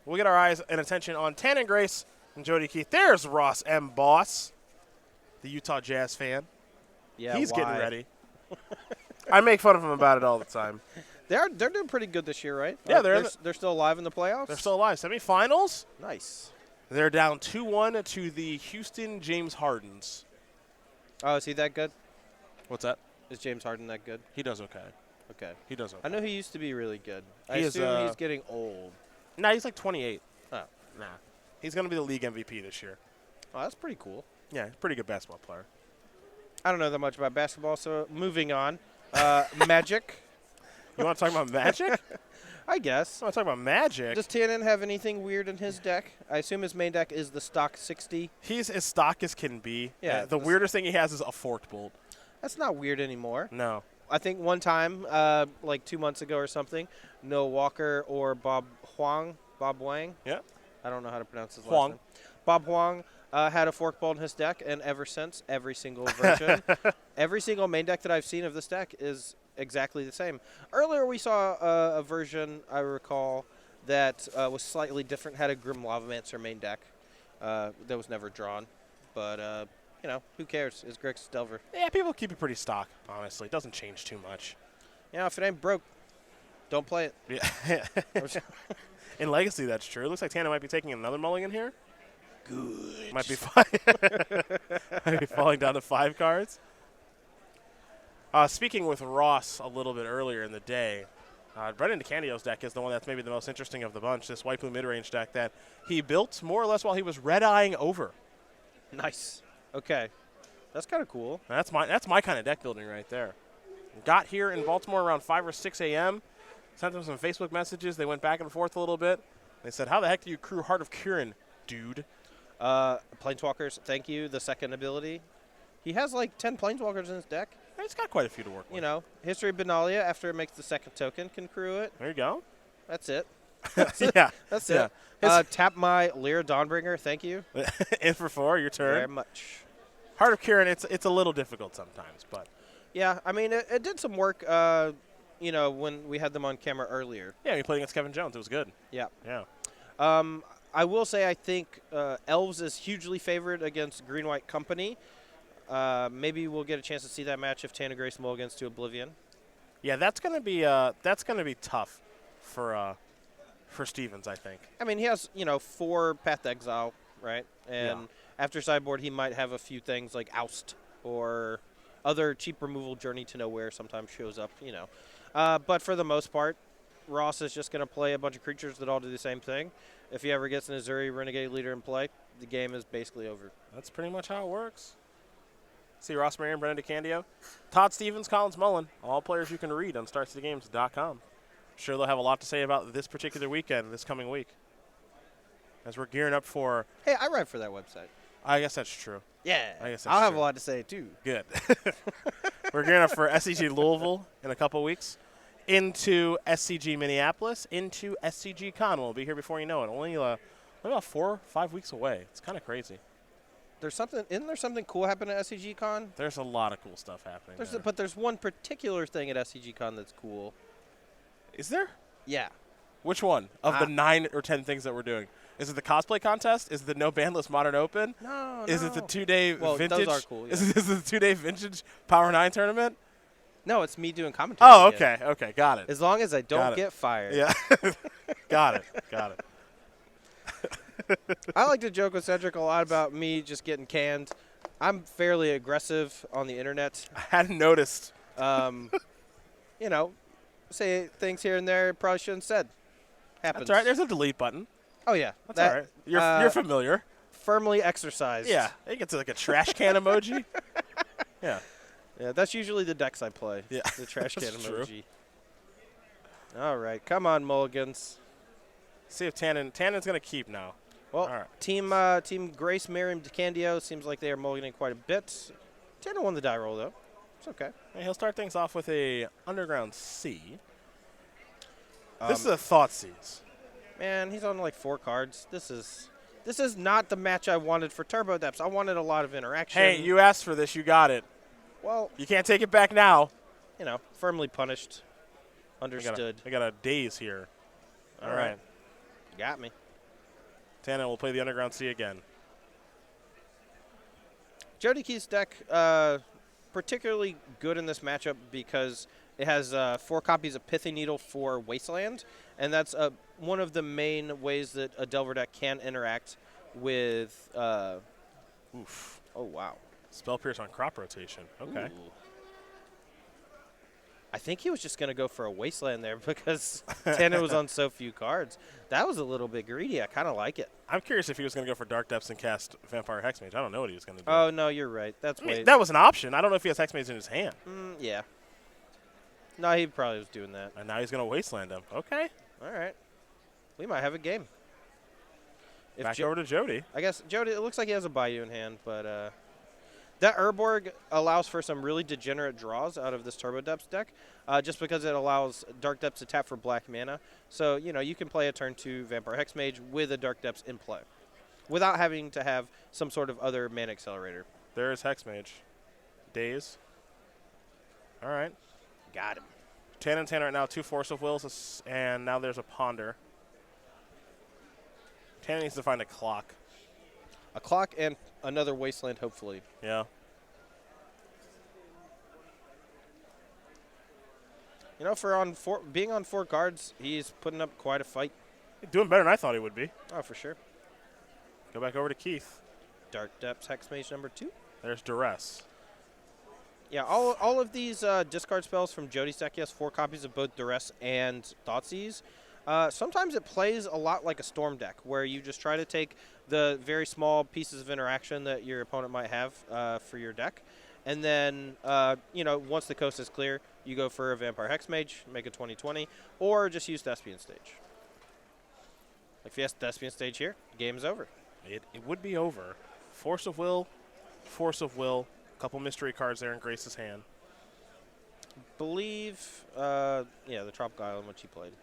we'll get our eyes and attention on Tannen Grace and Jody Keith. There's Ross M. Boss, the Utah Jazz fan. Yeah, He's why? getting ready. I make fun of him about it all the time. They're doing pretty good this year, right? Yeah, they're still alive in the playoffs. They're still alive. Semifinals. Nice. They're down 2-1 to the Houston James Hardens. Oh, is he that good? What's that? Is James Harden that good? He does okay. Okay. He does okay. I know he used to be really good. I He is, assume he's getting old. Nah, he's like 28. Oh. Nah. He's going to be the league MVP this year. Oh, that's pretty cool. Yeah, he's a pretty good basketball player. I don't know that much about basketball, so moving on. Magic. You want to talk about Magic? I guess. I want to talk about Magic. Does Tannen have anything weird in his deck? I assume his main deck is the stock 60. He's as stock as can be. Yeah. The weirdest thing he has is a forked bolt. That's not weird anymore. No. I think one time, like 2 months ago or something, Noah Walker or Bob Wang. Yeah. I don't know how to pronounce his Huang. last name. Bob Huang had a fork bolt in his deck, and ever since, every single version, every single main deck that I've seen of this deck is exactly the same. Earlier we saw a version, I recall, that was slightly different, had a Grim Lavamancer main deck that was never drawn. But, you know, who cares? It's Grixis Delver. Yeah, people keep it pretty stock, honestly. It doesn't change too much. You know, if it ain't broke, don't play it. Yeah. In Legacy, that's true. It looks like Tana might be taking another mulligan here. Good. Might be falling down to 5 cards. Speaking with Ross a little bit earlier in the day, Brendan DeCandio's deck is the one that's maybe the most interesting of the bunch, this white blue mid-range deck that he built more or less while he was red-eyeing over. Nice. Okay. That's kind of cool. That's my kind of deck building right there. Got here in Baltimore around 5 or 6 a.m., sent them some Facebook messages. They went back and forth a little bit. They said, how the heck do you crew Heart of Kirin, dude? Planeswalkers, thank you. The second ability. He has like 10 Planeswalkers in his deck. He's got quite a few to work with. You know, History of Benalia, after it makes the second token, can crew it. There you go. That's it. Yeah. That's yeah. it. Tap my Lyra Dawnbringer, thank you. In for 4, your turn. Very much. Heart of Kirin, it's a little difficult sometimes, but. Yeah, I mean, it did some work, you know, when we had them on camera earlier. Yeah, we played against Kevin Jones. It was good. Yeah. Yeah. I will say I think Elves is hugely favored against Green-White Company. Maybe we'll get a chance to see that match if Tannen Grace mulligans to Oblivion. Yeah, that's gonna be tough for Stevens, I think. I mean, he has 4 Path to Exile, right? And after sideboard, he might have a few things like Oust or other cheap removal. Journey to Nowhere sometimes shows up, But for the most part, Ross is just going to play a bunch of creatures that all do the same thing. If he ever gets an Azuri Renegade Leader in play, the game is basically over. That's pretty much how it works. See Ross Merriam, Brendan DeCandio, Todd Stevens, Collins Mullen, all players you can read on StartsTheGames.com. Sure they'll have a lot to say about this particular weekend, this coming week. As we're gearing up for... Hey, I write for that website. I guess that's true. Yeah, I guess I'll have true. a lot to say, too. Good. We're gearing up for SCG Louisville in a couple weeks, into SCG Minneapolis, into SCG Con. We'll be here before you know it. Only about 4 or 5 weeks away. It's kind of crazy. Isn't there something cool happening at SCG Con? There's a lot of cool stuff happening there. But there's one particular thing at SCG Con that's cool. Is there? Yeah. Which one of the 9 or 10 things that we're doing? Is it the cosplay contest? Is it the No Bandless Modern Open? No, Is it the 2-day vintage? Those are cool, yeah. Is it the 2-day vintage Power 9 tournament? No, it's me doing commentary. Oh, again. okay, got it. As long as I don't get fired. Yeah, got it. I like to joke with Cedric a lot about me just getting canned. I'm fairly aggressive on the internet. I hadn't noticed. Say things here and there probably shouldn't have said. Happens. That's all right. There's a delete button. Oh, yeah. That's all right. You're familiar. Firmly exercised. Yeah. You get to like a trash can emoji. Yeah. Yeah, that's usually the decks I play. Yeah. The trash can That's emoji. true. All right. Come on, Mulligans. See if Tannen's going to keep now. Well, all right. Team Grace, Merriam, DeCandio seems like they are mulliganing quite a bit. Tannen won the die roll, though. It's okay. And he'll start things off with a Underground C. This is a Thought Seize. Man, he's on like 4 cards. This is not the match I wanted for Turbo Depths. I wanted a lot of interaction. Hey, you asked for this. You got it. Well, you can't take it back now. Firmly punished. Understood. I got a daze here. All right. Got me. Tannen will play the Underground Sea again. Jody Keith's deck particularly good in this matchup because it has 4 copies of Pithy Needle for Wasteland, and that's one of the main ways that a Delver deck can interact with. Oof. Oh, wow. Spell Pierce on crop rotation. Okay. Ooh. I think he was just going to go for a Wasteland there because Tannen was on so few cards. That was a little bit greedy. I kind of like it. I'm curious if he was going to go for Dark Depths and cast Vampire Hexmage. I don't know what he was going to do. Oh, no, you're right. That's that was an option. I don't know if he has Hexmage in his hand. Yeah. No, he probably was doing that. And now he's going to Wasteland him. Okay. All right. We might have a game. Back over to Jody. I guess Jody, it looks like he has a Bayou in hand, but that Urborg allows for some really degenerate draws out of this Turbo Depths deck, just because it allows Dark Depths to tap for black mana. So, you can play a turn 2 Vampire Hexmage with a Dark Depths in play without having to have some sort of other mana accelerator. There's Hexmage. Daze. All right. Got him. Tannen's hand right now, 2 Force of Wills, and now there's a Ponder. Tannen needs to find a clock. A clock and another Wasteland, hopefully. Yeah. For being on 4 cards, he's putting up quite a fight. He's doing better than I thought he would be. Oh, for sure. Go back over to Keith. Dark Depths Hexmage number 2. There's Duress. Yeah, all of these discard spells from Jody's deck, he has 4 copies of both Duress and Thoughtseize. Sometimes it plays a lot like a Storm deck, where you just try to take the very small pieces of interaction that your opponent might have for your deck. And then, once the coast is clear, you go for a Vampire Hexmage, make a 20/20, or just use Thespian Stage. If you have Thespian Stage here, game's over. It would be over. Force of Will. A couple mystery cards there in Grace's hand. Believe, the Tropical Island, which he played.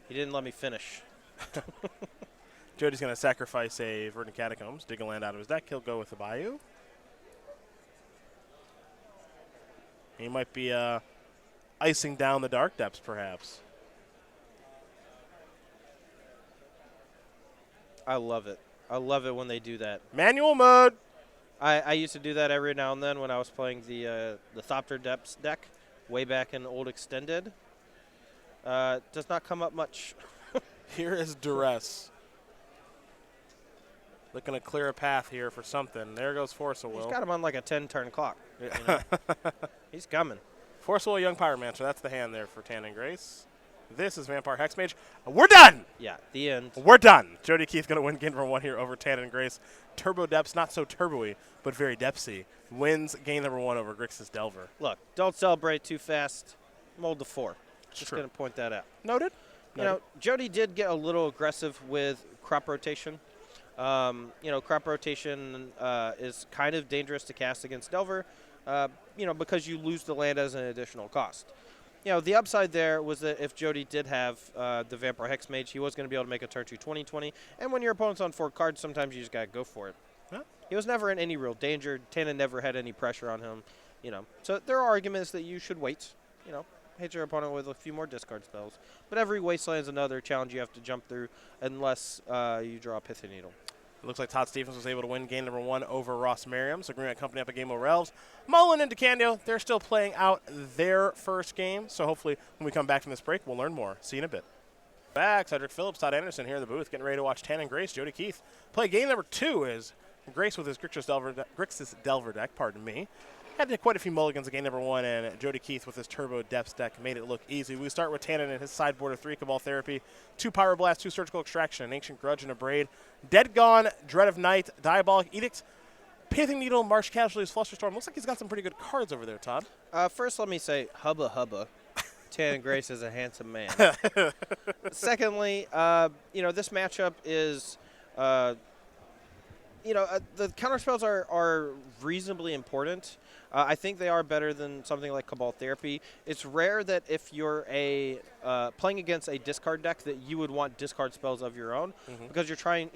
He didn't let me finish. Jody's going to sacrifice a Verdant Catacombs, dig a land out of his deck. He'll go with the Bayou. He might be icing down the Dark Depths, perhaps. I love it. I love it when they do that. Manual mode. I used to do that every now and then when I was playing the Thopter Depths deck way back in Old Extended. Does not come up much. Here is Duress. Looking to clear a path here for something. There goes Force of Will. He's got him on like a 10-turn clock. He's coming. Force of Will, Young Pyromancer. That's the hand there for Tannen Grace. This is Vampire Hexmage. We're done! Yeah, the end. We're done. Jody Keith going to win game number 1 here over Tannen Grace. Turbo Depths, not so turbo-y, but very depthsy. Wins game number 1 over Grixis Delver. Look, don't celebrate too fast. Mold to 4. Just going to point that out. Noted. Jody did get a little aggressive with crop rotation. Crop rotation is kind of dangerous to cast against Delver, because you lose the land as an additional cost. The upside there was that if Jody did have the Vampire Hexmage, he was going to be able to make a turn 2 20/20. And when your opponent's on 4 cards, sometimes you just got to go for it. Yeah. He was never in any real danger. Tannen never had any pressure on him. So there are arguments that you should wait. Hit your opponent with a few more discard spells. But every Wasteland is another challenge you have to jump through unless you draw a Pithy Needle. It looks like Todd Stevens was able to win game number 1 over Ross Merriam. So Green Company up a game over Elves. Mullen and DeCandio, they're still playing out their first game. So hopefully when we come back from this break, we'll learn more. See you in a bit. Back, Cedric Phillips, Todd Anderson here in the booth, getting ready to watch Tannen Grace, Jody Keith play game number 2 is Grace with his Grixis Delver deck, pardon me. Had quite a few mulligans in game number 1, and Jody Keith with his Turbo Depths deck made it look easy. We start with Tannen and his sideboard of 3 Cabal Therapy, 2 Pyroblast, 2 Surgical Extraction, an Ancient Grudge, and a Braid. Dead Gone, Dread of Night, Diabolic Edict, Pithing Needle, Marsh Casualties, Flusterstorm. Looks like he's got some pretty good cards over there, Todd. First, let me say, hubba hubba. Tannen Grace is a handsome man. Secondly, this matchup is... the counterspells are reasonably important. I think they are better than something like Cabal Therapy. It's rare that if you're playing against a discard deck that you would want discard spells of your own, because you're trying,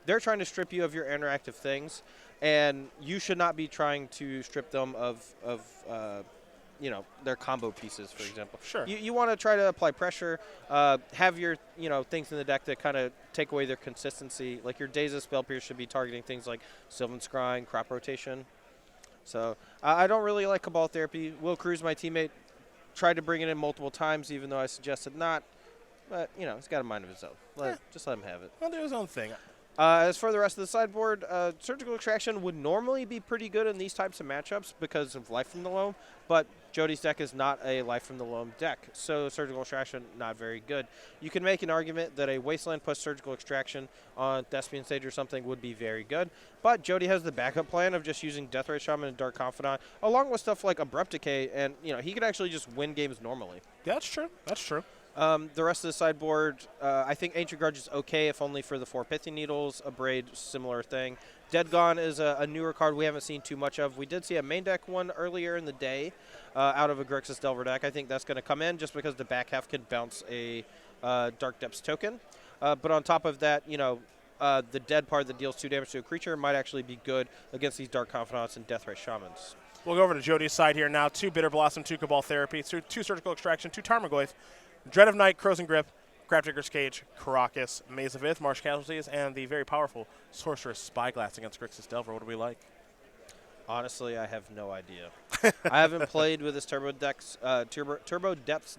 they're trying to strip you of your interactive things, and you should not be trying to strip them of their combo pieces, for example. Sure. You want to try to apply pressure, have your, things in the deck that kind of take away their consistency. Like your Days of Spell Pierce should be targeting things like Sylvan Scrying, Crop Rotation. So I don't really like Cabal Therapy. Will Cruz, my teammate, tried to bring it in multiple times, even though I suggested not. But, he's got a mind of his own. Just let him have it. He'll do his own thing. As for the rest of the sideboard, Surgical Extraction would normally be pretty good in these types of matchups because of Life from the Loam, but Jody's deck is not a Life from the Loam deck, so Surgical Extraction not very good. You can make an argument that a Wasteland plus Surgical Extraction on Thespian Stage or something would be very good, but Jody has the backup plan of just using Deathrite Shaman and Dark Confidant, along with stuff like Abrupt Decay, and he could actually just win games normally. Yeah, that's true. That's true. The rest of the sideboard, I think Ancient Grudge is okay, if only for the 4 Pithing Needles. Abrade, similar thing. Dead Gone is a newer card we haven't seen too much of. We did see a main deck one earlier in the day out of a Grixis Delver deck. I think that's going to come in just because the back half can bounce a Dark Depths token. But on top of that, the dead part that deals 2 damage to a creature might actually be good against these Dark Confidants and Deathrite Shamans. We'll go over to Jody's side here now. 2 Bitter Blossom, 2 Cabal Therapy, 2 Surgical Extraction, 2 Tarmogoyf, Dread of Night, Crows and Grip, Grafdigger's Cage, Caracas, Maze of Ith, Marsh Casualties, and the very powerful Sorceress Spyglass against Grixis Delver. What do we like? Honestly, I have no idea. I haven't played with this Turbo Depths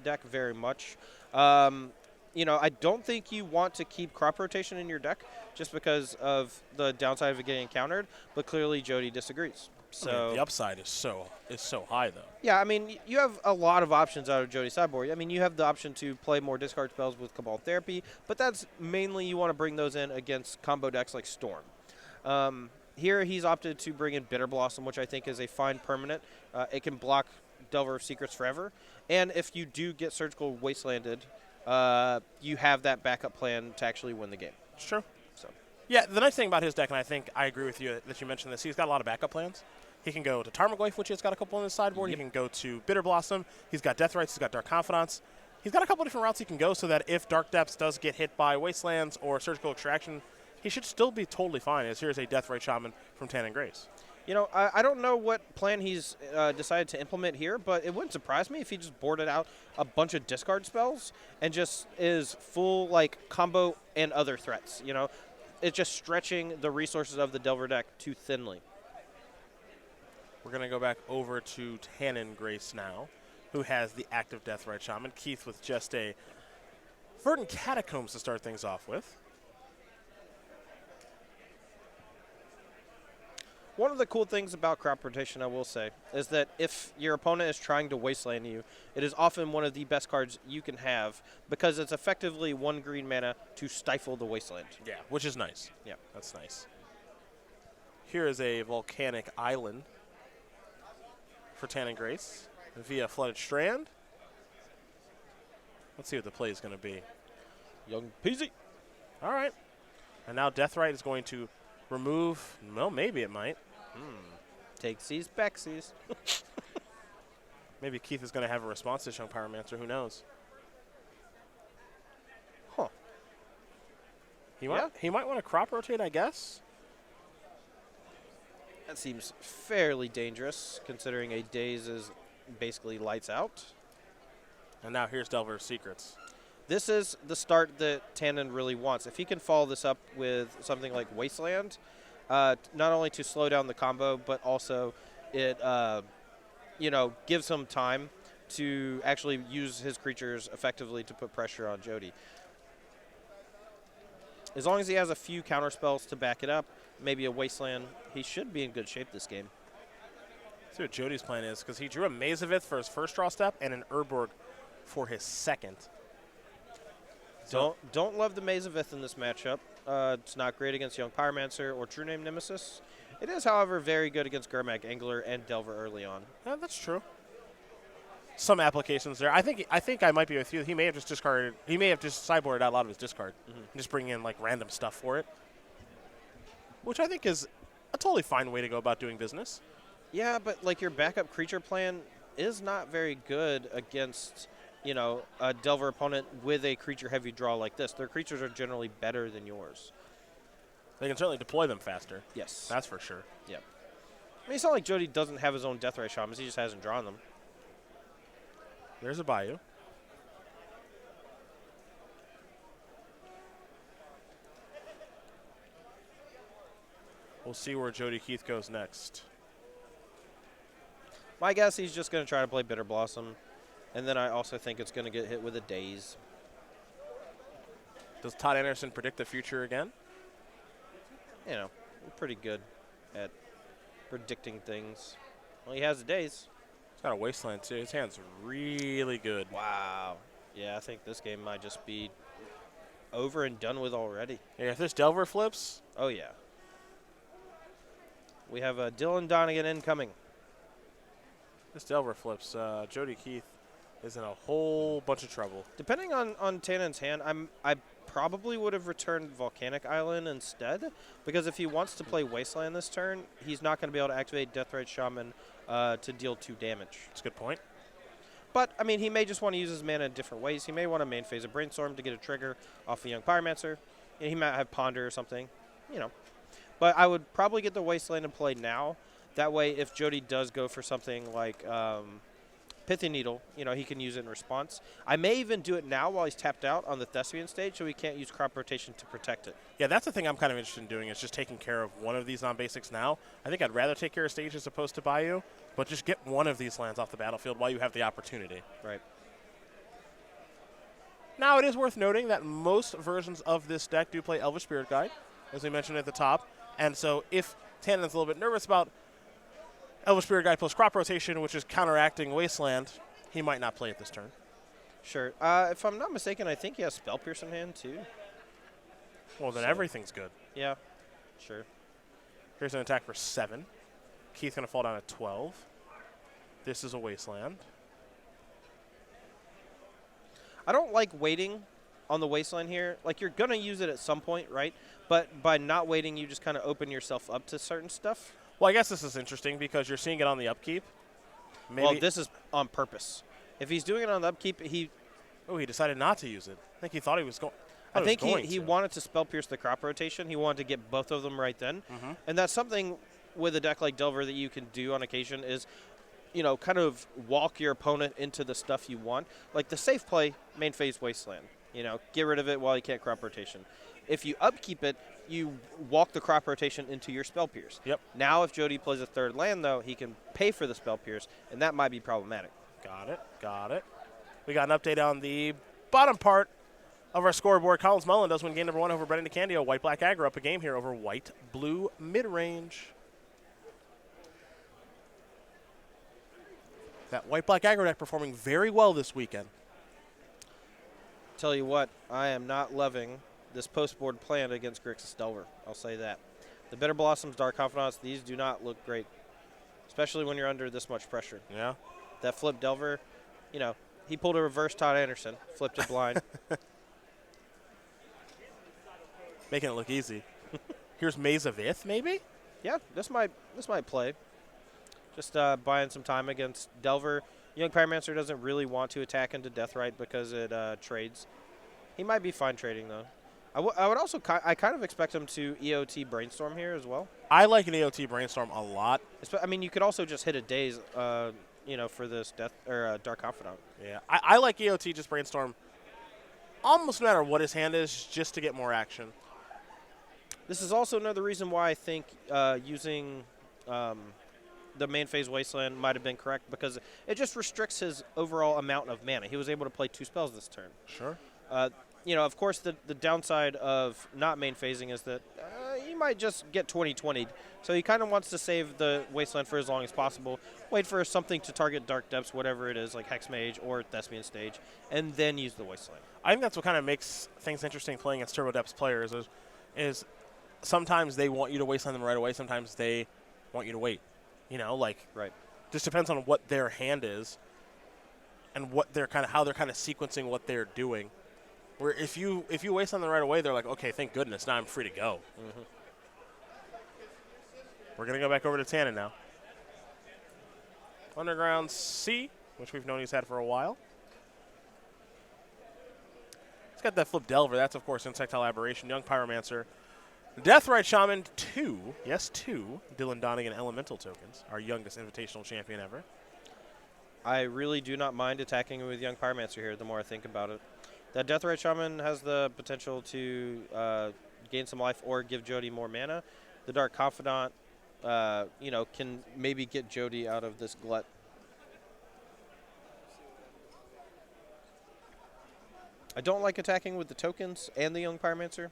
deck very much. I don't think you want to keep Crop Rotation in your deck just because of the downside of it getting encountered, but clearly Jody disagrees. So the upside is so high, though. Yeah, I mean, you have a lot of options out of Jody's sideboard. I mean, you have the option to play more discard spells with Cabal Therapy, but that's mainly you want to bring those in against combo decks like Storm. Here he's opted to bring in Bitter Blossom, which I think is a fine permanent. It can block Delver of Secrets forever. And if you do get Surgical Wastelanded, you have that backup plan to actually win the game. It's true. So, yeah, the nice thing about his deck, and I think I agree with you that you mentioned this, he's got a lot of backup plans. He can go to Tarmogoyf, which he's got a couple on his sideboard. Yep. He can go to Bitter Blossom. He's got Deathrites. He's got Dark Confidants. He's got a couple different routes he can go so that if Dark Depths does get hit by Wastelands or Surgical Extraction, he should still be totally fine, as here's a Deathrite Shaman from Tan and Grace. I don't know what plan he's decided to implement here, but it wouldn't surprise me if he just boarded out a bunch of discard spells and just is full, combo and other threats, It's just stretching the resources of the Delver deck too thinly. We're going to go back over to Tan and Grace now, who has the active Deathrite Shaman. Keith with just a Verdant Catacombs to start things off with. One of the cool things about Crop Rotation, I will say, is that if your opponent is trying to wasteland you, it is often one of the best cards you can have because it's effectively 1 green mana to stifle the wasteland. Yeah, which is nice. Yeah. That's nice. Here is a Volcanic Island for Tan and Grace via Flooded Strand. Let's see what the play is going to be. Young peasy. All right. And now Deathrite is going to remove, well, maybe it might. Takesies, backsies. Maybe Keith is going to have a response to Young Pyromancer. Who knows? Huh. He might want to Crop Rotate, I guess. That seems fairly dangerous, considering a Daze is basically lights out. And now here's Delver of Secrets. This is the start that Tannen really wants. If he can follow this up with something like Wasteland, not only to slow down the combo, but also it, gives him time to actually use his creatures effectively to put pressure on Jody. As long as he has a few counter spells to back it up, maybe a Wasteland, he should be in good shape this game. Let's see what Jody's plan is, because he drew a Maze of Ith for his first draw step and an Urborg for his second. Don't love the Maze of Ith in this matchup. It's not great against Young Pyromancer or True Name Nemesis. It is, however, very good against Gurmag Angler and Delver early on. Yeah, that's true. Some applications there. I think I might be with you. He may have just discarded. He may have just sideboarded out a lot of his discard and just bring in random stuff for it, which I think is a totally fine way to go about doing business. Yeah, but your backup creature plan is not very good against a Delver opponent with a creature-heavy draw like this. Their creatures are generally better than yours. They can certainly deploy them faster. Yes. That's for sure. Yeah. I mean, it's not like Jody doesn't have his own Deathrite Shamans. He just hasn't drawn them. There's a Bayou. We'll see where Jody Keith goes next. My guess, he's just going to try to play Bitter Blossom. And then I also think it's going to get hit with a Daze. Does Todd Anderson predict the future again? You know, we're pretty good at predicting things. Well, he has a Daze. He's got a Wasteland, too. His hand's really good. Wow. Yeah, I think this game might just be over and done with already. Yeah, if this Delver flips. Oh, yeah. We have Dylan Donegan incoming. This Delver flips. Jody Keith is in a whole bunch of trouble. Depending on Tannen's hand, I probably would have returned Volcanic Island instead, because if he wants to play Wasteland this turn, he's not going to be able to activate Deathrite Shaman to deal 2 damage. That's a good point. But, I mean, he may just want to use his mana in different ways. He may want to main phase a Brainstorm to get a trigger off a Young Pyromancer. And he might have Ponder or something, you know. But I would probably get the Wasteland in play now. That way, if Jody does go for something like Pithy Needle, you know, he can use it in response. I may even do it now while he's tapped out on the Thespian stage, so he can't use Crop Rotation to protect it. Yeah, that's the thing I'm kind of interested in doing, is just taking care of one of these non-basics now. I think I'd rather take care of stage as opposed to Bayou, but just get one of these lands off the battlefield while you have the opportunity. Right. Now, it is worth noting that most versions of this deck do play Elvish Spirit Guide, as we mentioned at the top. And so if Tannen's a little bit nervous about Elvish Spirit Guide plus Crop Rotation, which is counteracting Wasteland, he might not play it this turn. Sure. If I'm not mistaken, I think he has Spell Pierce in hand, too. Well, then So- everything's good. Yeah, sure. Here's an attack for 7. Keith's going to fall down at 12. This is a Wasteland. I don't like waiting on the Wasteland here. Like, you're going to use it at some point, right? But by not waiting, you just kind of open yourself up to certain stuff. Well, I guess this is interesting because you're seeing it on the upkeep. Maybe Well, this is on purpose. If he's doing it on the upkeep, he decided not to use it. I think he thought he was going. I think he wanted to Spell Pierce the Crop Rotation. He wanted to get both of them right then. Mm-hmm. And that's something with a deck like Delver that you can do on occasion is, you know, kind of walk your opponent into the stuff you want. Like the safe play, main phase Wasteland. You know, get rid of it while you can't Crop Rotation. If you upkeep it, you walk the Crop Rotation into your Spell Pierce. Yep. Now if Jody plays a third land, though, he can pay for the Spell Pierce, and that might be problematic. Got it. We got an update on the bottom part of our scoreboard. Collins Mullen does win game number 1 over Brendan DeCandio. White-Black Aggro up a game here over White-Blue mid-range. That White-Black Aggro deck performing very well this weekend. Tell you what, I am not loving this post-board plan against Grixis Delver. I'll say that. The Bitter Blossoms, Dark Confidants, these do not look great, especially when you're under this much pressure. Yeah. That flip Delver, you know, he pulled a reverse Todd Anderson, flipped it blind. Making it look easy. Here's Maze of Ith, maybe? Yeah, this might play. Just buying some time against Delver. Young Pyromancer doesn't really want to attack into Deathrite because it trades. He might be fine trading, though. I would also I kind of expect him to EOT Brainstorm here as well. I like an EOT Brainstorm a lot. I mean, you could also just hit a Daze, you know, for this Dark Confidant. Yeah, I like EOT just Brainstorm almost no matter what his hand is, just to get more action. This is also another reason why I think using the main phase Wasteland might have been correct, because it just restricts his overall amount of mana. He was able to play 2 spells this turn. Sure. You know, of course, the downside of not main phasing is that he might just get 20-20'd. So he kind of wants to save the Wasteland for as long as possible, wait for something to target Dark Depths, whatever it is, like Hex Mage or Thespian Stage, and then use the Wasteland. I think that's what kind of makes things interesting playing against Turbo Depths players is sometimes they want you to Wasteland them right away, sometimes they want you to wait. You know, like, right. Just depends on what their hand is and what they're how they're sequencing what they're doing. Where if you waste on them right away, they're like, okay, thank goodness, now I'm free to go. Mm-hmm. We're going to go back over to Tannen now. Underground C, which we've known he's had for a while. He's got that flip Delver. That's, of course, Insectile Aberration. Young Pyromancer. Deathrite Shaman, 2. Yes, 2. Dylan Donegan Elemental tokens. Our youngest invitational champion ever. I really do not mind attacking with Young Pyromancer here the more I think about it. That Deathrite Shaman has the potential to gain some life or give Jody more mana. The Dark Confidant, can maybe get Jody out of this glut. I don't like attacking with the tokens and the Young Pyromancer.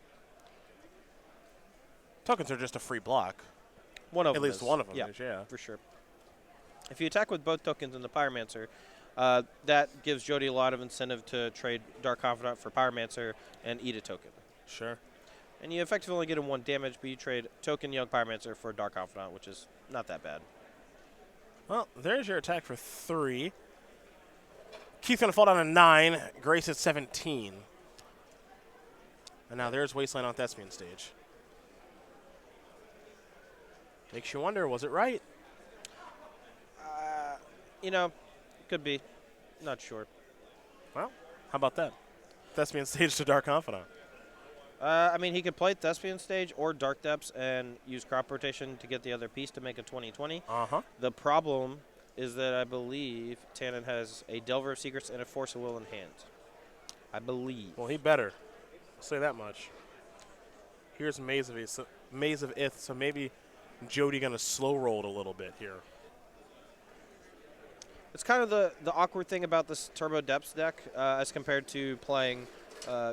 Tokens are just a free block. One of them At least is. one of them Yeah, is, yeah. for sure. If you attack with both tokens and the Pyromancer, that gives Jody a lot of incentive to trade Dark Confidant for Pyromancer and eat a token. Sure. And you effectively only get him 1 damage, but you trade token Young Pyromancer for Dark Confidant, which is not that bad. Well, there's your attack for 3. Keith's going to fall down to 9. Grace at 17. And now there's Wasteland on Thespian stage. Makes you wonder, was it right? Could be. Not sure. Well, how about that? Thespian stage to Dark Confidant. He could play Thespian stage or Dark Depths and use crop rotation to get the other piece to make a 20/20. Uh-huh. The problem is that I believe Tannen has a Delver of Secrets and a Force of Will in hand. I believe. Well, he better. I'll say that much. Here's Maze of Ith, so maybe Jody going to slow roll it a little bit here. It's kind of the awkward thing about this Turbo Depths deck as compared to playing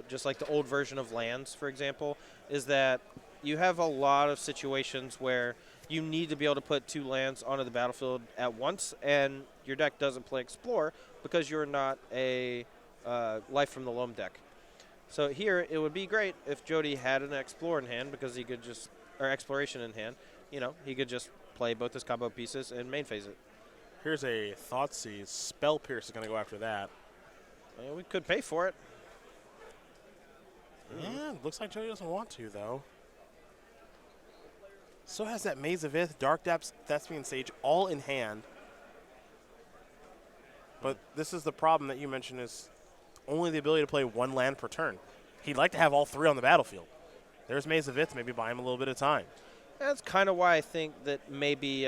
just like the old version of lands, for example, is that you have a lot of situations where you need to be able to put 2 lands onto the battlefield at once, and your deck doesn't play Explore because you're not a Life from the Loam deck. So here, it would be great if Jody had an Explore in hand because he could just, or Exploration in hand, he could just play both his combo pieces and main phase it. Here's a Thoughtseize. Spell Pierce is going to go after that. We could pay for it. Yeah, looks like Jody doesn't want to, though. So has that Maze of Ith, Dark Depths, Thespian Sage, all in hand. But this is the problem that you mentioned is only the ability to play 1 land per turn. He'd like to have all 3 on the battlefield. There's Maze of Ith, maybe buy him a little bit of time. That's kind of why I think that maybe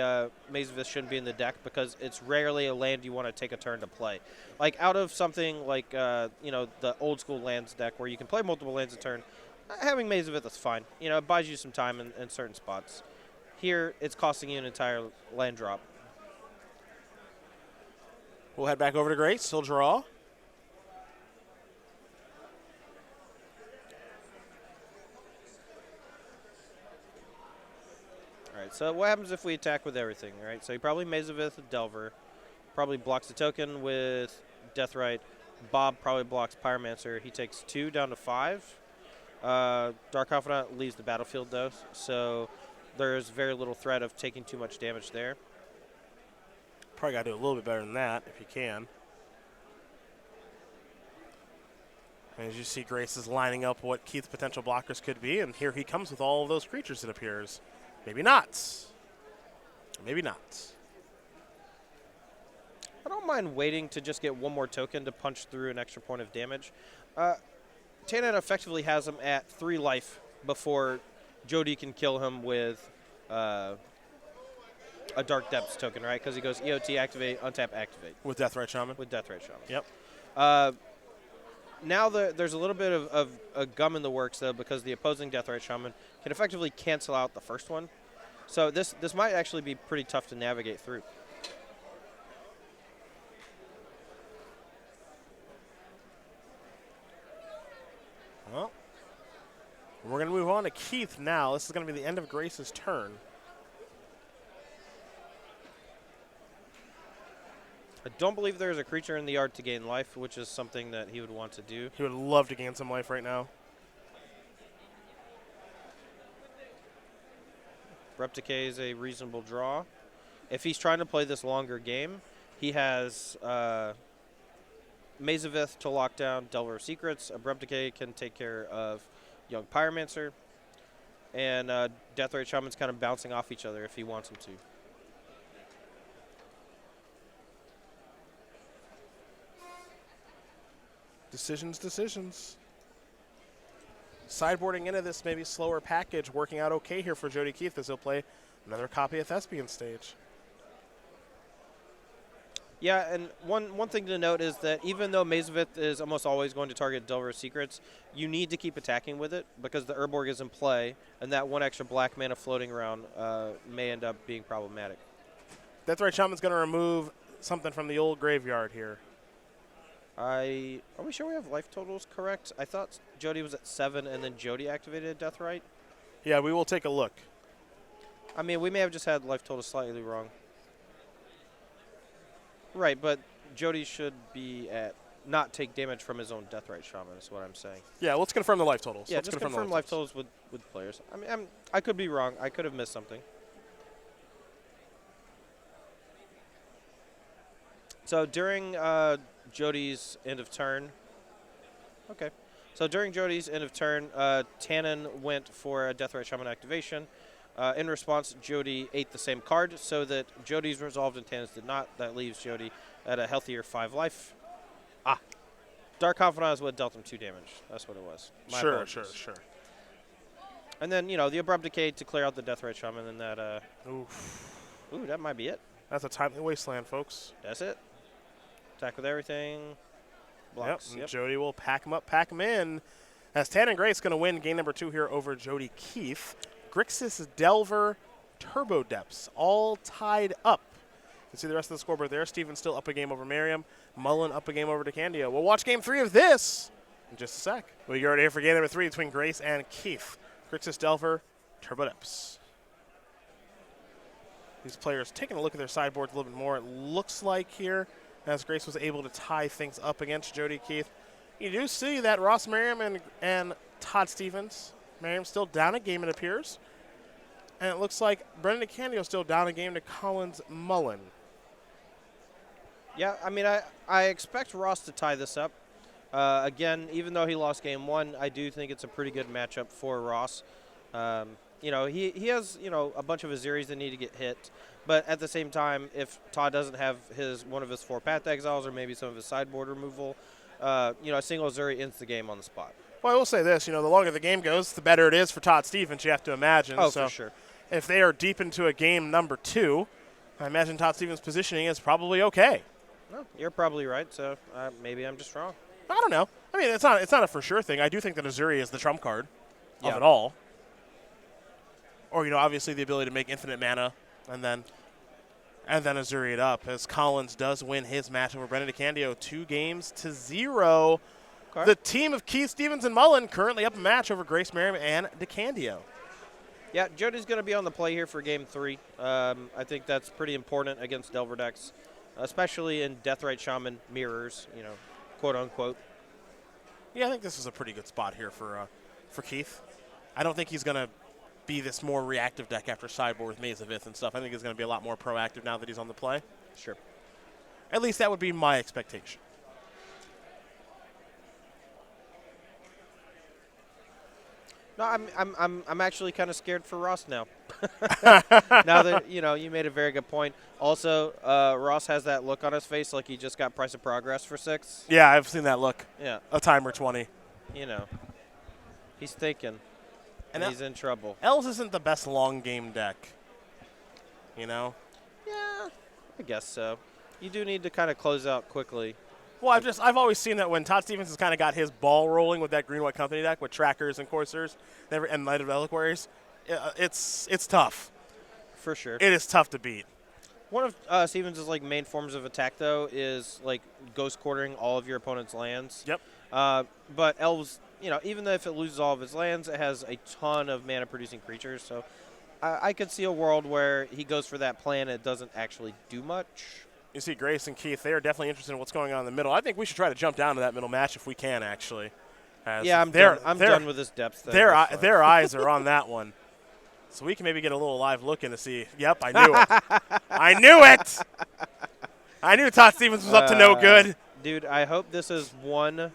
Maze of Ith shouldn't be in the deck, because it's rarely a land you want to take a turn to play. Like out of something like the old school lands deck where you can play multiple lands a turn, having Maze of Ith is fine. It buys you some time in certain spots. Here, it's costing you an entire land drop. We'll head back over to Grace. He'll draw. All right, so what happens if we attack with everything? All right, so he probably Maze of Ith with Delver, probably blocks the token with Deathrite. Bob probably blocks Pyromancer. He takes 2 down to 5. Dark Confidant leaves the battlefield, though, so there's very little threat of taking too much damage there. Probably got to do a little bit better than that if you can. And as you see, Grace is lining up what Keith's potential blockers could be, and here he comes with all of those creatures, it appears. Maybe not. Maybe not. I don't mind waiting to just get 1 more token to punch through an extra point of damage. Tannen effectively has him at 3 life before Jody can kill him with a Dark Depths token, right? Because he goes EOT, activate, untap, activate. With Deathrite Shaman? With Deathrite Shaman. Yep. Now there's a little bit of a gum in the works, though, because the opposing Deathrite Shaman can effectively cancel out the first one. So this might actually be pretty tough to navigate through. Well, we're going to move on to Keith now. This is going to be the end of Grace's turn. I don't believe there's a creature in the yard to gain life, which is something that he would want to do. He would love to gain some life right now. Repticate is a reasonable draw. If he's trying to play this longer game, he has Maze of Ith to lock down Delver of Secrets. Repticate can take care of Young Pyromancer. And Deathrite Shaman's kind of bouncing off each other if he wants him to. Decisions. Sideboarding into this maybe slower package, working out okay here for Jody Keith as he'll play another copy of Thespian Stage. Yeah, and one thing to note is that even though Mazavith is almost always going to target Delver's secrets, you need to keep attacking with it because the Urborg is in play, and that one extra black mana floating around may end up being problematic. That's right. Shaman's going to remove something from the old graveyard here. Are we sure we have life totals correct? I thought Jody was at 7, and then Jody activated Deathrite. Yeah, we will take a look. I mean, we may have just had life totals slightly wrong. Right, but Jody should be at not take damage from his own Deathrite Shaman is what I'm saying. Yeah, let's confirm the life totals. Yeah, let's just confirm life totals with players. I mean, I could be wrong. I could have missed something. So during Jody's end of turn, okay. So during Jody's end of turn, Tannen went for a Deathrite Shaman activation. In response, Jody ate the same card, so that Jody's resolved and Tannen's did not. That leaves Jody at a healthier 5 life. Dark Confidant is what dealt him 2 damage. That's what it was. My apologies. Sure. And then, the Abrupt Decay to clear out the Deathrite Shaman, and that, Ooh, that might be it. That's a timely wasteland, folks. That's it. Attack with everything. Blocks. Yep. Jody will pack him up, pack him in. As Tannen Gray's going to win game number 2 here over Jody Keith. Grixis Delver, Turbo Depths, all tied up. You can see the rest of the scoreboard there. Steven's still up a game over Merriam. Mullen up a game over DeCandio. We'll watch game 3 of this in just a sec. We get ready here for game number 3 between Grace and Keith. Grixis Delver, Turbo Depths. These players taking a look at their sideboards a little bit more. It looks like here, as Grace was able to tie things up against Jody Keith. You do see that Ross Merriam and Todd Stevens. Merriam's still down a game, it appears. And it looks like Brendan DeCandio still down a game to Collins Mullen. Yeah, I mean, I expect Ross to tie this up. Again, even though he lost game 1, I do think it's a pretty good matchup for Ross. He has, a bunch of Aziris that need to get hit. But at the same time, if Todd doesn't have one of his 4 Path Exiles or maybe some of his sideboard removal, a single Azuri ends the game on the spot. Well, I will say this, the longer the game goes, the better it is for Todd Stevens, you have to imagine. Oh, so for sure. If they are deep into a game number 2, I imagine Todd Stevens' positioning is probably okay. No, you're probably right, so maybe I'm just wrong. I don't know. I mean, it's not a for sure thing. I do think that Azuri is the trump card of it all. Or, obviously the ability to make infinite mana and then Azuri it up, as Collins does win his match over Brendan DeCandio 2-0. Okay. The team of Keith, Stevens, and Mullen currently up a match over Grace Merriam and DeCandio. Yeah, Jody's going to be on the play here for game 3. I think that's pretty important against Delver decks, especially in Deathrite Shaman mirrors, quote unquote. Yeah, I think this is a pretty good spot here for Keith. I don't think he's going to be this more reactive deck after sideboard with Mazavith and stuff. I think he's going to be a lot more proactive now that he's on the play. Sure. At least that would be my expectation. No, I'm actually kind of scared for Ross now. Now that you made a very good point. Also, Ross has that look on his face like he just got Price of Progress for 6. Yeah, I've seen that look. Yeah, a timer 20. He's thinking, and he's in trouble. Elves isn't the best long game deck. Yeah, I guess so. You do need to kind of close out quickly. Well, I've always seen that when Todd Stevens has kind of got his ball rolling with that Green-White Company deck with Trackers and Coursers and Light of Reliquaries, it's tough. For sure. It is tough to beat. One of Stevens' main forms of attack, though, is ghost quartering all of your opponent's lands. Yep. But Elves, even though if it loses all of its lands, it has a ton of mana-producing creatures. So I could see a world where he goes for that plan and it doesn't actually do much. You see Grace and Keith, they are definitely interested in what's going on in the middle. I think we should try to jump down to that middle match if we can, actually. Yeah, I'm done with this depth thing. Their eyes are on that one. So we can maybe get a little live look in to see. Yep, I knew it. I knew it. I knew Todd Stevens was up to no good. Dude, I hope this is one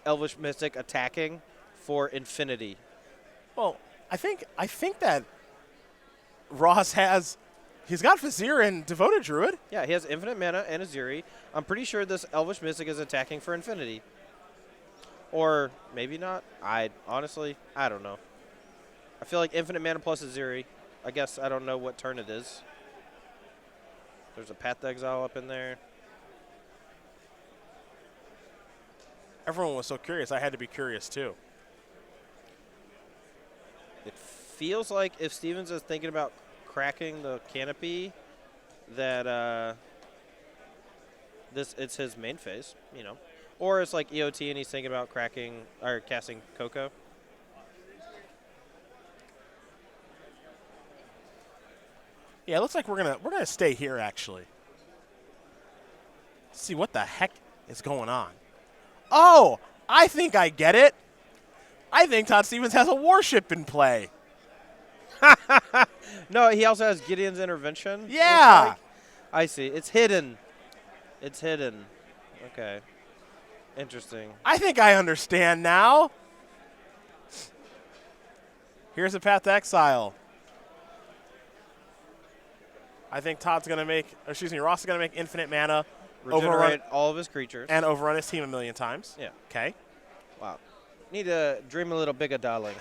Elvish Mystic attacking for infinity. Well, I think that Ross has... He's got Vizier and Devoted Druid. Yeah, he has infinite mana and Azuri. I'm pretty sure this Elvish Mystic is attacking for infinity. Or maybe not. Honestly, I don't know. I feel like infinite mana plus Azuri. I guess I don't know what turn it is. There's a Path to Exile up in there. Everyone was so curious. I had to be curious, too. It feels like if Stevens is thinking about cracking the canopy, that it's his main phase, you know. Or it's like EOT and he's thinking about cracking or casting Coco. Yeah, it looks like we're gonna stay here actually. Let's see what the heck is going on. Oh, I think I get it. I think Todd Stevens has a warship in play. No, he also has Gideon's Intervention. Yeah. Like. I see. It's hidden. It's hidden. Okay. Interesting. I think I understand now. Here's a Path to Exile. I think Ross is going to make infinite mana, Regenerate all of his creatures. and overrun his team a million times. Yeah. Okay. Wow. Need to dream a little bigger, darling.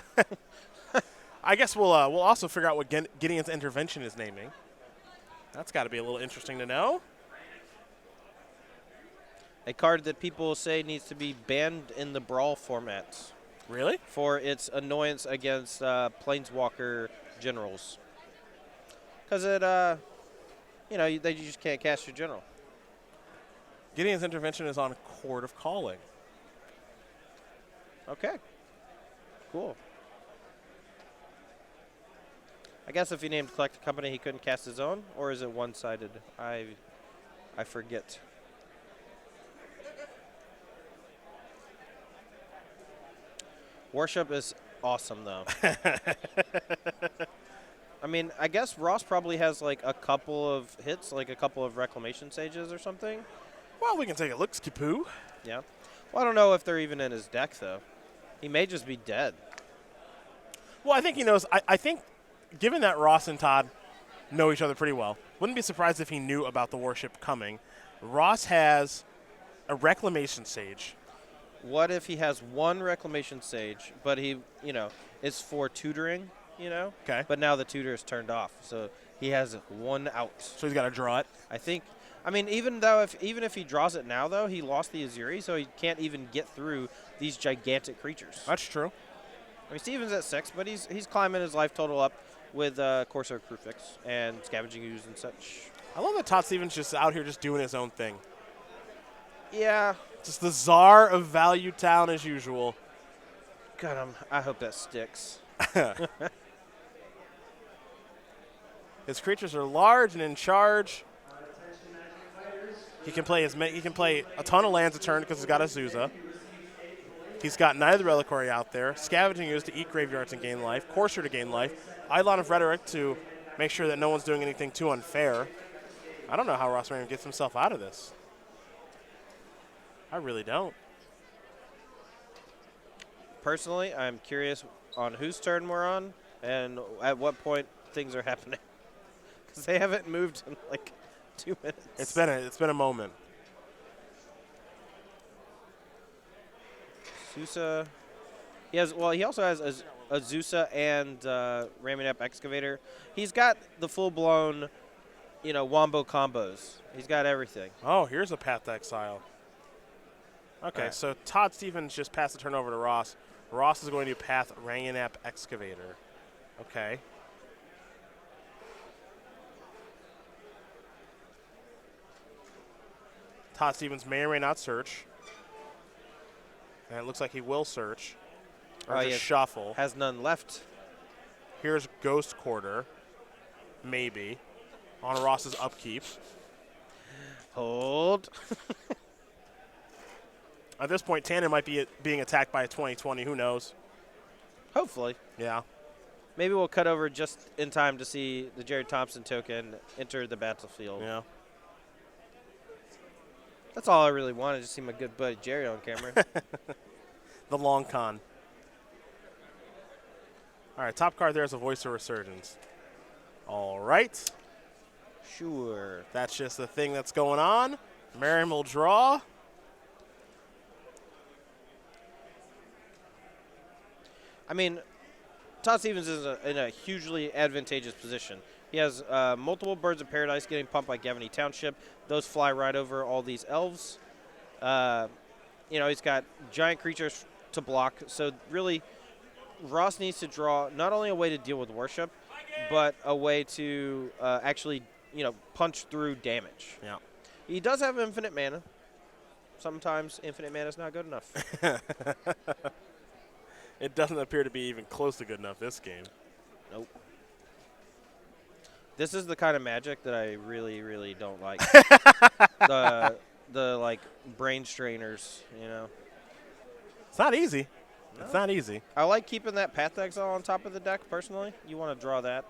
I guess we'll also figure out what Gideon's Intervention is naming. That's got to be a little interesting to know. A card that people say needs to be banned in the Brawl formats Really? for its annoyance against Planeswalker generals. Because they just can't cast your general. Gideon's Intervention is on Court of Calling. Okay. Cool. I guess if he named Collect a Company, he couldn't cast his own, or is it one-sided? I forget. Worship is awesome, though. I mean, I guess Ross probably has like a couple of hits, like a couple of Reclamation Sages or something. Well, we can take a look, Skipoo. Yeah. Well, I don't know if they're even in his deck, though. He may just be dead. Well, I think he knows. I think, given that Ross and Todd know each other pretty well, wouldn't be surprised if he knew about the warship coming. Ross has a Reclamation Sage. What if he has one Reclamation Sage, but he, is for tutoring, Okay. But now the tutor is turned off, so he has one out. So he's got to draw it. Even if he draws it now, though, he lost the Azuri, so he can't even get through these gigantic creatures. That's true. I mean, Steven's at 6, but he's climbing his life total up with Corsair Crewfix and Scavenging Ooze and such. I love that Todd Stevens just out here just doing his own thing. Yeah. Just the czar of Value Town as usual. God, I hope that sticks. His creatures are large and in charge. He can play a ton of lands a turn because he's got Azusa. He's got Knight of the Reliquary out there. Scavenging Ooze to eat graveyards and gain life. Courser to gain life. Eidolon of Rhetoric to make sure that no one's doing anything too unfair. I don't know how Ross Merriam gets himself out of this. I really don't. Personally, I'm curious on whose turn we're on and at what point things are happening. Because they haven't moved in like 2 minutes. It's been a moment. Azusa. He also has Azusa and Ramming Up Excavator. He's got the full-blown, wombo combos. He's got everything. Oh, here's a Path to Exile. Okay, right. So Todd Stevens just passed the turn over to Ross. Ross is going to path Ranganap Excavator. Okay. Todd Stevens may or may not search. And it looks like he will search. Or just shuffle. Has none left. Here's Ghost Quarter. Maybe. On Ross's upkeep. Hold. At this point, Tannen might be being attacked by a 2020. Who knows? Hopefully. Yeah. Maybe we'll cut over just in time to see the Jared Thompson token enter the battlefield. Yeah. That's all I really wanted, to see my good buddy Jerry on camera. The long con. All right, top card there is a Voice of Resurgence. All right. Sure. That's just the thing that's going on. Merriam will draw. I mean, Todd Stevens is in a hugely advantageous position He has multiple Birds of Paradise getting pumped by Gavany Township. Those fly right over all these elves. He's got giant creatures to block. So really, Ross needs to draw not only a way to deal with worship, but a way to actually, punch through damage. Yeah. He does have infinite mana. Sometimes infinite mana is not good enough. It doesn't appear to be even close to good enough this game. Nope. This is the kind of Magic that I really, really don't like. the like brain strainers, It's not easy. No. It's not easy. I like keeping that Path Exile on top of the deck personally. You want to draw that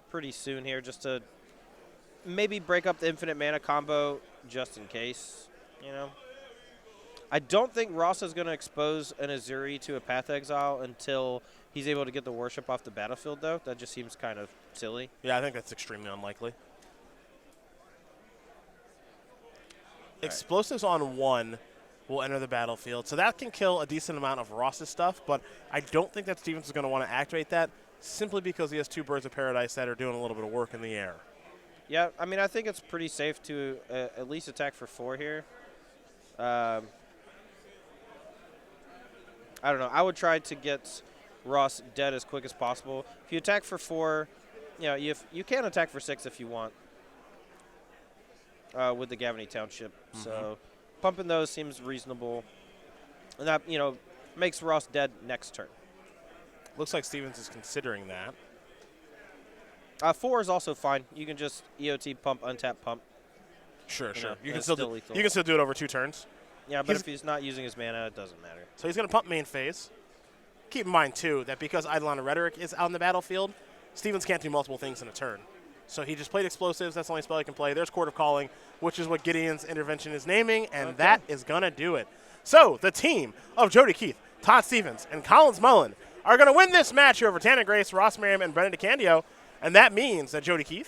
pretty soon here, just to maybe break up the infinite mana combo, just in case. I don't think Ross is going to expose an Azuri to a Path Exile until he's able to get the worship off the battlefield, though. That just seems kind of silly. Yeah, I think that's extremely unlikely. Explosives on 1 will enter the battlefield, so that can kill a decent amount of Ross's stuff, but I don't think that Stevens is going to want to activate that simply because he has 2 Birds of Paradise that are doing a little bit of work in the air. Yeah, I mean, I think it's pretty safe to at least attack for 4 here. I don't know. I would try to get Ross dead as quick as possible. If you attack for 4, you can attack for 6 if you want with the Gavany Township. Mm-hmm. So pumping those seems reasonable. And that, makes Ross dead next turn. Looks like Stevens is considering that. 4 is also fine. You can just EOT pump, untap pump. Sure. You can still do lethal. You can still do it over 2 turns. Yeah, but if he's not using his mana, it doesn't matter. So he's going to pump main phase. Keep in mind, too, that because Eidolon of Rhetoric is out on the battlefield, Stevens can't do multiple things in a turn. So he just played Explosives. That's the only spell he can play. There's Court of Calling, which is what Gideon's intervention is naming, and that is going to do it. So the team of Jody Keith, Todd Stevens, and Collins Mullen are going to win this match here over Tanner Grace, Ross Merriam, and Brendan DeCandio, and that means that Jody Keith